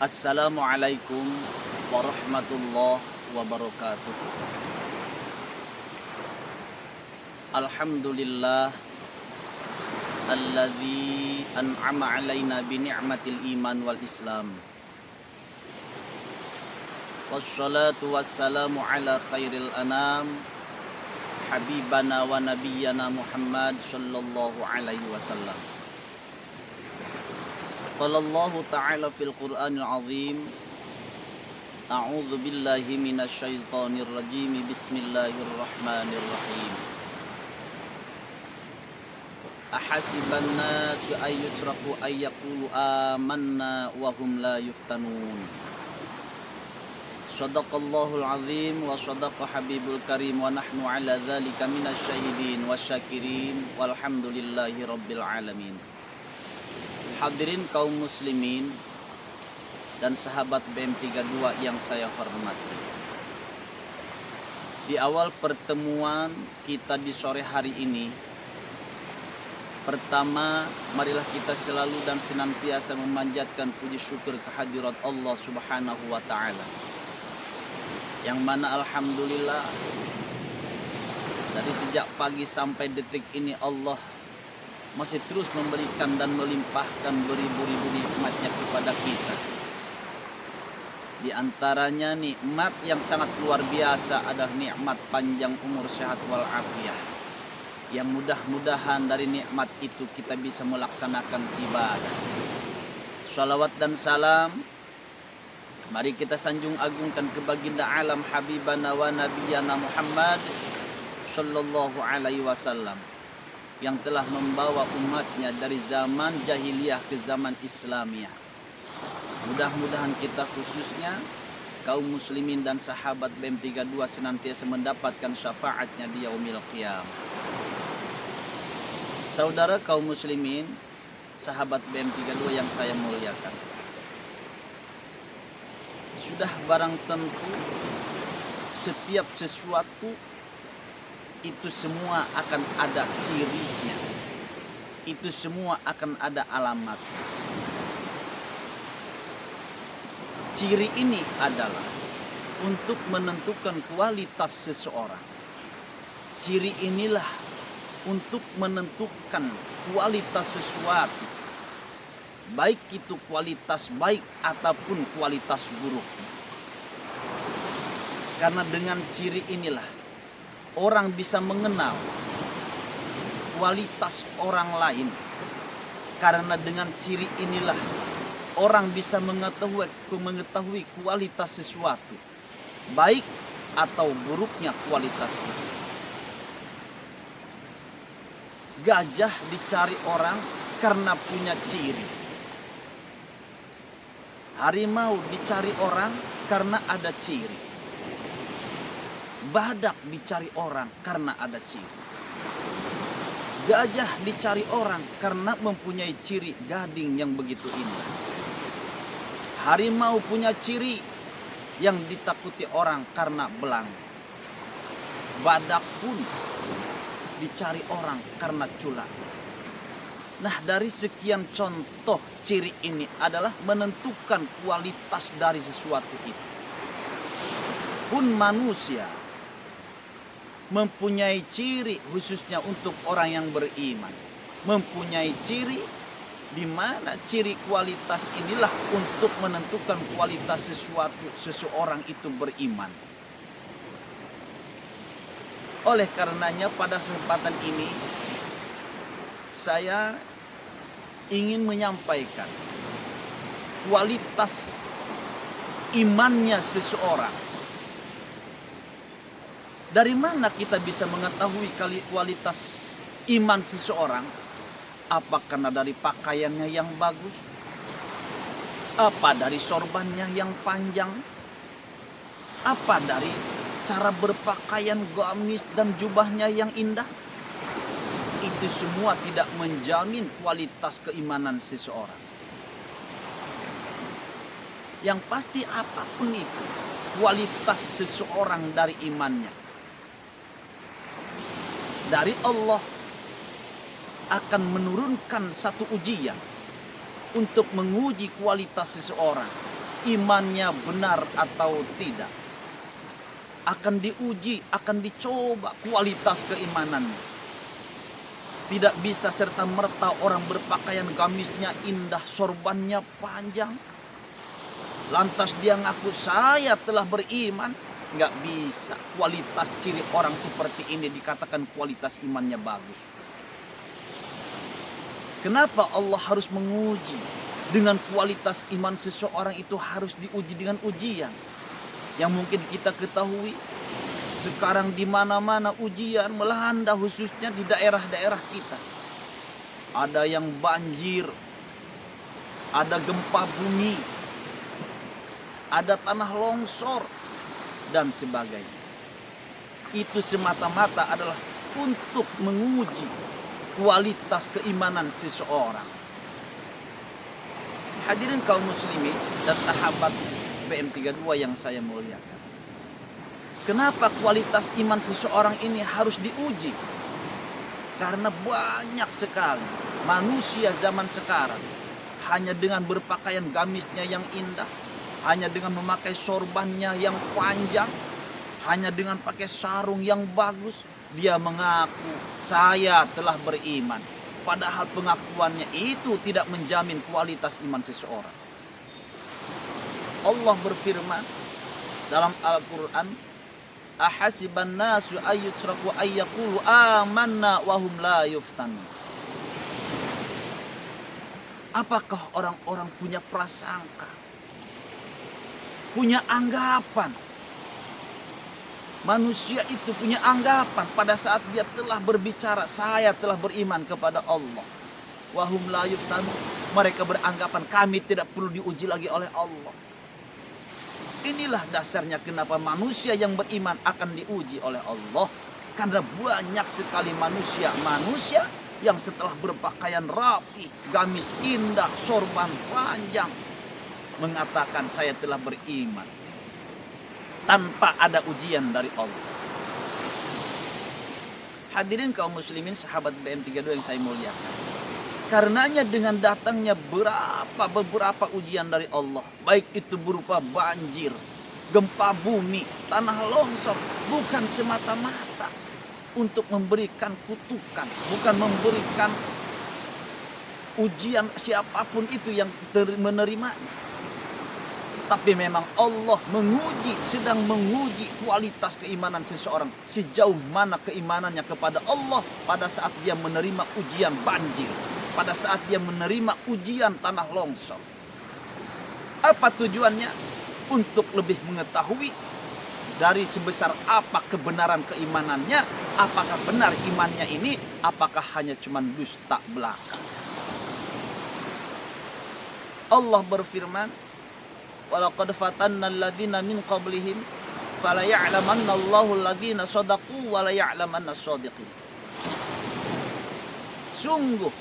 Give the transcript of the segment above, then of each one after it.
Assalamualaikum warahmatullahi wabarakatuh. Alhamdulillah alladzi an'ama alaina bi ni'matil iman wal islam. Wassalatu wassalamu ala khairil anam habibana wa nabiyyana Muhammad sallallahu alaihi wasallam. Qala Allah ta'ala fil Qur'anil azim. A'udzu billahi minasy syaithanir rajim. Bismillahirrahmanirrahim. Ahasiban nasu ay yutraku ay yaqulu amanna wa hum la yuftanun. Shadaqallahul azim wa shadaqa habibul karim wa nahnu ala dzalika minasy syahidin wasyakirin walhamdulillahi rabbil alamin. Hadirin kaum muslimin dan sahabat BM32 yang saya hormati. Di awal pertemuan kita di sore hari ini, pertama, marilah kita selalu dan senantiasa memanjatkan puji syukur kehadirat Allah Subhanahu wa taala. Yang mana alhamdulillah dari sejak pagi sampai detik ini Allah masih terus memberikan dan melimpahkan beribu-ribu nikmatnya kepada kita. Di antaranya nikmat yang sangat luar biasa adalah nikmat panjang umur, sehat wal afiah. Yang mudah-mudahan dari nikmat itu kita bisa melaksanakan ibadah. Shalawat dan salam mari kita sanjung agungkan ke baginda alam habibana wa nabiyyana Muhammad sallallahu alaihi wasallam, yang telah membawa umatnya dari zaman jahiliyah ke zaman Islamiyah. Mudah-mudahan kita khususnya kaum muslimin dan sahabat BM32 senantiasa mendapatkan syafaatnya di yaumil qiyamah. Saudara kaum muslimin, sahabat BM32 yang saya muliakan, sudah barang tentu setiap sesuatu itu semua akan ada cirinya. Itu semua akan ada alamat. Ciri ini adalah untuk menentukan kualitas seseorang. Ciri inilah untuk menentukan kualitas sesuatu. Baik itu kualitas baik ataupun kualitas buruk. Karena dengan ciri inilah orang bisa mengenal kualitas orang lain. Karena dengan ciri inilah orang bisa mengetahui kualitas sesuatu, baik atau buruknya kualitasnya. Gajah dicari orang karena punya ciri. Harimau dicari orang karena ada ciri. Badak dicari orang karena ada ciri. Gajah dicari orang karena mempunyai ciri gading yang begitu indah. Harimau punya ciri yang ditakuti orang karena belang. Badak pun dicari orang karena culang. Nah, dari sekian contoh ciri ini adalah menentukan kualitas dari sesuatu itu. Pun manusia mempunyai ciri khususnya untuk orang yang beriman. Mempunyai ciri di mana ciri kualitas inilah untuk menentukan kualitas seseorang itu beriman. Oleh karenanya pada kesempatan ini saya ingin menyampaikan kualitas imannya seseorang. Dari mana kita bisa mengetahui kualitas iman seseorang? Apa karena dari pakaiannya yang bagus? Apa dari sorbannya yang panjang? Apa dari cara berpakaian gamis dan jubahnya yang indah? Itu semua tidak menjamin kualitas keimanan seseorang. Yang pasti apapun itu, kualitas seseorang dari imannya dari Allah akan menurunkan satu ujian untuk menguji kualitas seseorang. imannya benar atau tidak. Akan diuji, akan dicoba kualitas keimanannya. Tidak bisa serta-merta orang berpakaian gamisnya indah, sorbannya panjang, lantas dia ngaku saya telah beriman. Nggak bisa. Kualitas ciri orang seperti ini dikatakan kualitas imannya bagus. Kenapa Allah harus menguji? Dengan kualitas iman seseorang itu harus diuji dengan ujian. Yang mungkin kita ketahui sekarang di mana-mana ujian melanda, khususnya di daerah-daerah kita. Ada yang banjir, ada gempa bumi, ada tanah longsor, dan sebagainya. Itu semata-mata adalah untuk menguji kualitas keimanan seseorang. Hadirin kaum muslimin dan sahabat BM32 yang saya muliakan. Kenapa kualitas iman seseorang ini harus diuji? Karena banyak sekali manusia zaman sekarang hanya dengan berpakaian gamisnya yang indah, hanya dengan memakai sorbannya yang panjang, hanya dengan pakai sarung yang bagus, dia mengaku saya telah beriman. Padahal pengakuannya itu tidak menjamin kualitas iman seseorang. Allah berfirman dalam Al-Quran, ahasiban nasu ayyutraku ayyakulu amanna wahum la yuftanun. Apakah orang-orang punya prasangka, punya anggapan, manusia itu punya anggapan pada saat dia telah berbicara saya telah beriman kepada Allah, wahum la yuftanun, mereka beranggapan kami tidak perlu diuji lagi oleh Allah. Inilah dasarnya kenapa manusia yang beriman akan diuji oleh Allah. Karena banyak sekali manusia yang setelah berpakaian rapi, gamis indah, sorban panjang, mengatakan saya telah beriman tanpa ada ujian dari Allah. Hadirin kaum muslimin sahabat BM32 yang saya muliakan. Karenanya dengan datangnya beberapa ujian dari Allah, baik itu berupa banjir, gempa bumi, tanah longsor, bukan semata-mata untuk memberikan kutukan, bukan memberikan ujian siapapun itu yang menerimanya. Tapi memang Allah sedang menguji kualitas keimanan seseorang, sejauh mana keimanannya kepada Allah pada saat dia menerima ujian banjir, pada saat dia menerima ujian tanah longsor. Apa tujuannya? Untuk lebih mengetahui dari sebesar apa kebenaran keimanannya, apakah benar imannya ini, apakah hanya cuma dusta belaka. Allah berfirman, walaqad fatanna alladhina min qablihim fala ya'lamanna Allahu alladhina shadaqu wa la ya'lamanna as-shadiqin. Sungguh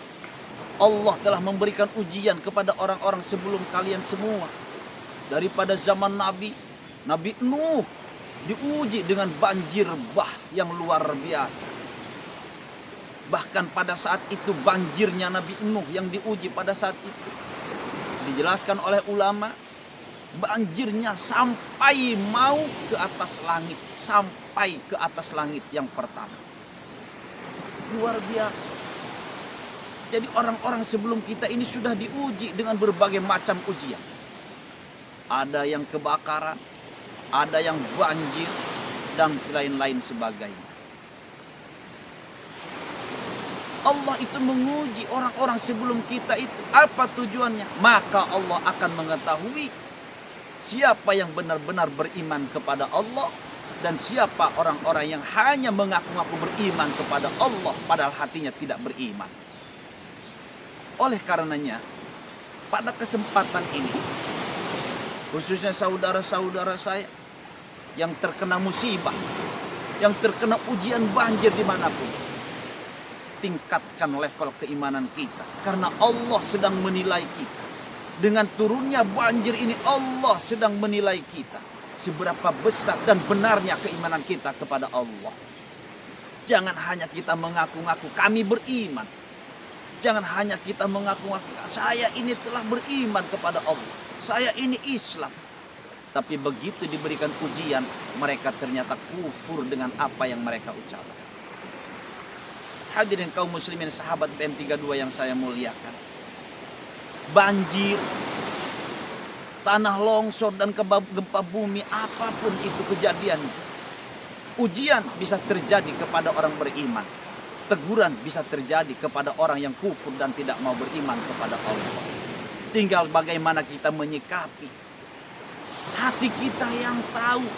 Allah telah memberikan ujian kepada orang-orang sebelum kalian semua. Daripada zaman Nabi Nuh diuji dengan banjir bah yang luar biasa. Bahkan pada saat itu banjirnya Nabi Nuh yang diuji pada saat itu dijelaskan oleh ulama, banjirnya sampai mau ke atas langit, sampai ke atas langit yang pertama. Luar biasa. Jadi orang-orang sebelum kita ini sudah diuji dengan berbagai macam ujian. Ada yang kebakaran, ada yang banjir, dan selain-lain sebagainya. Allah itu menguji orang-orang sebelum kita itu. Apa tujuannya? Maka Allah akan mengetahui siapa yang benar-benar beriman kepada Allah dan siapa orang-orang yang hanya mengaku-ngaku beriman kepada Allah padahal hatinya tidak beriman. Oleh karenanya, pada kesempatan ini, khususnya saudara-saudara saya yang terkena musibah, yang terkena ujian banjir dimanapun, tingkatkan level keimanan kita. Karena Allah sedang menilai kita. Dengan turunnya banjir ini, Allah sedang menilai kita. Seberapa besar dan benarnya keimanan kita kepada Allah. Jangan hanya kita mengaku-ngaku kami beriman. Jangan hanya kita mengaku-ngaku saya ini telah beriman kepada Allah. Saya ini Islam. Tapi begitu diberikan ujian, mereka ternyata kufur dengan apa yang mereka ucapkan. Hadirin kaum muslimin, sahabat BM32 yang saya muliakan. Banjir, tanah longsor dan gempa bumi, apapun itu kejadian, ujian bisa terjadi kepada orang beriman. Teguran bisa terjadi kepada orang yang kufur dan tidak mau beriman kepada Allah. Tinggal bagaimana kita menyikapi. Hati kita yang tahu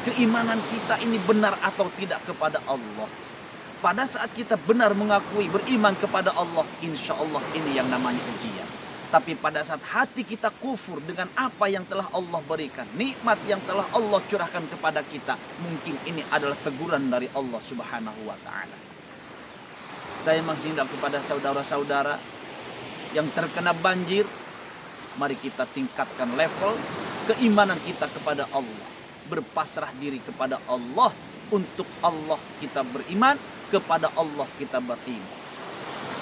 keimanan kita ini benar atau tidak kepada Allah. Pada saat kita benar mengakui beriman kepada Allah, insya Allah ini yang namanya ujian. Tapi pada saat hati kita kufur dengan apa yang telah Allah berikan, nikmat yang telah Allah curahkan kepada kita, mungkin ini adalah teguran dari Allah Subhanahu wa ta'ala. Saya menghimbau kepada saudara-saudara yang terkena banjir, mari kita tingkatkan level keimanan kita kepada Allah. Berpasrah diri kepada Allah. Untuk Allah kita beriman, kepada Allah kita beriman.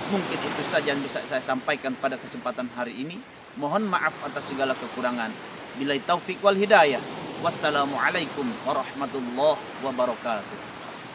Mungkin itu saja yang bisa saya sampaikan pada kesempatan hari ini. Mohon maaf atas segala kekurangan. Billahi taufik wal hidayah. Wassalamualaikum warahmatullahi wabarakatuh.